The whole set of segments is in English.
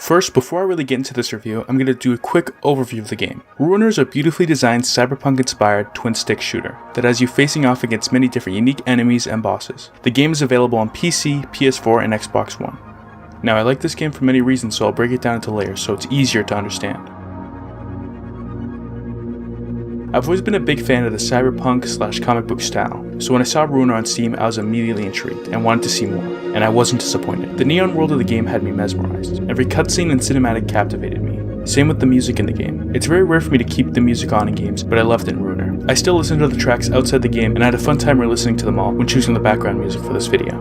First, before I really get into this review, I'm going to do a quick overview of the game. RUINER is a beautifully designed cyberpunk-inspired twin-stick shooter that has you facing off against many different unique enemies and bosses. The game is available on PC, PS4, and Xbox One. Now, I like this game for many reasons, so I'll break it down into layers so it's easier to understand. I've always been a big fan of the cyberpunk/comic book style, so when I saw RUINER on Steam, I was immediately intrigued and wanted to see more, and I wasn't disappointed. The neon world of the game had me mesmerized. Every cutscene and cinematic captivated me. Same with the music in the game. It's very rare for me to keep the music on in games, but I loved it in RUINER. I still listen to the tracks outside the game, and I had a fun time re-listening to them all when choosing the background music for this video.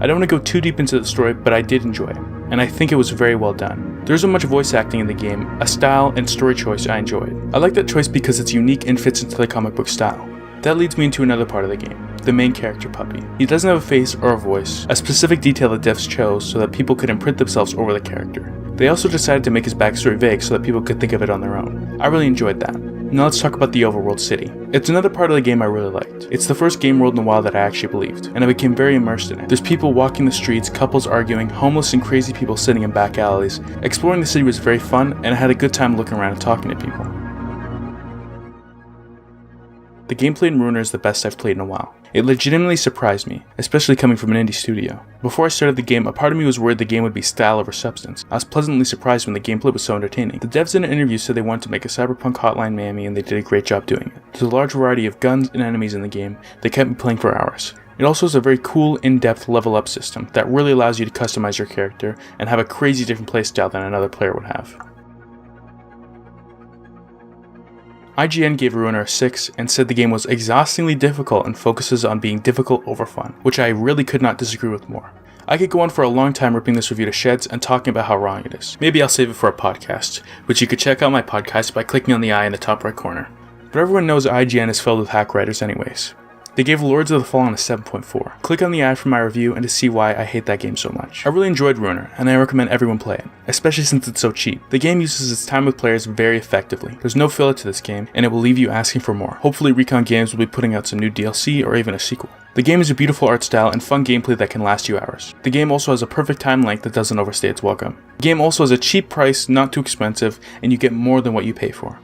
I don't want to go too deep into the story, but I did enjoy it, and I think it was very well done. There isn't much voice acting in the game, a style and story choice I enjoyed. I like that choice because it's unique and fits into the comic book style. That leads me into another part of the game, the main character Puppy. He doesn't have a face or a voice, a specific detail the devs chose so that people could imprint themselves over the character. They also decided to make his backstory vague so that people could think of it on their own. I really enjoyed that. Now let's talk about the overworld city. It's another part of the game I really liked. It's the first game world in a while that I actually believed, and I became very immersed in it. There's people walking the streets, couples arguing, homeless and crazy people sitting in back alleys. Exploring the city was very fun, and I had a good time looking around and talking to people. The gameplay in RUINER is the best I've played in a while. It legitimately surprised me, especially coming from an indie studio. Before I started the game, a part of me was worried the game would be style over substance. I was pleasantly surprised when the gameplay was so entertaining. The devs in an interview said they wanted to make a cyberpunk Hotline Miami, and they did a great job doing it. There's a large variety of guns and enemies in the game that kept me playing for hours. It also has a very cool, in-depth level up system that really allows you to customize your character and have a crazy different playstyle than another player would have. IGN gave RUINER a 6 and said the game was exhaustingly difficult and focuses on being difficult over fun, which I really could not disagree with more. I could go on for a long time ripping this review to shreds and talking about how wrong it is. Maybe I'll save it for a podcast, which you could check out my podcast by clicking on the eye in the top right corner. But everyone knows IGN is filled with hack writers anyways. They gave Lords of the Fallen a 7.4. Click on the ad for my review and to see why I hate that game so much. I really enjoyed RUINER, and I recommend everyone play it, especially since it's so cheap. The game uses its time with players very effectively. There's no filler to this game, and it will leave you asking for more. Hopefully Recon Games will be putting out some new DLC or even a sequel. The game is a beautiful art style and fun gameplay that can last you hours. The game also has a perfect time length that doesn't overstay its welcome. The game also has a cheap price, not too expensive, and you get more than what you pay for.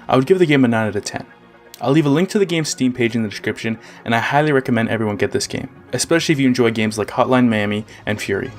I would give the game a 9 out of 10. I'll leave a link to the game's Steam page in the description, and I highly recommend everyone get this game, especially if you enjoy games like Hotline Miami and Fury.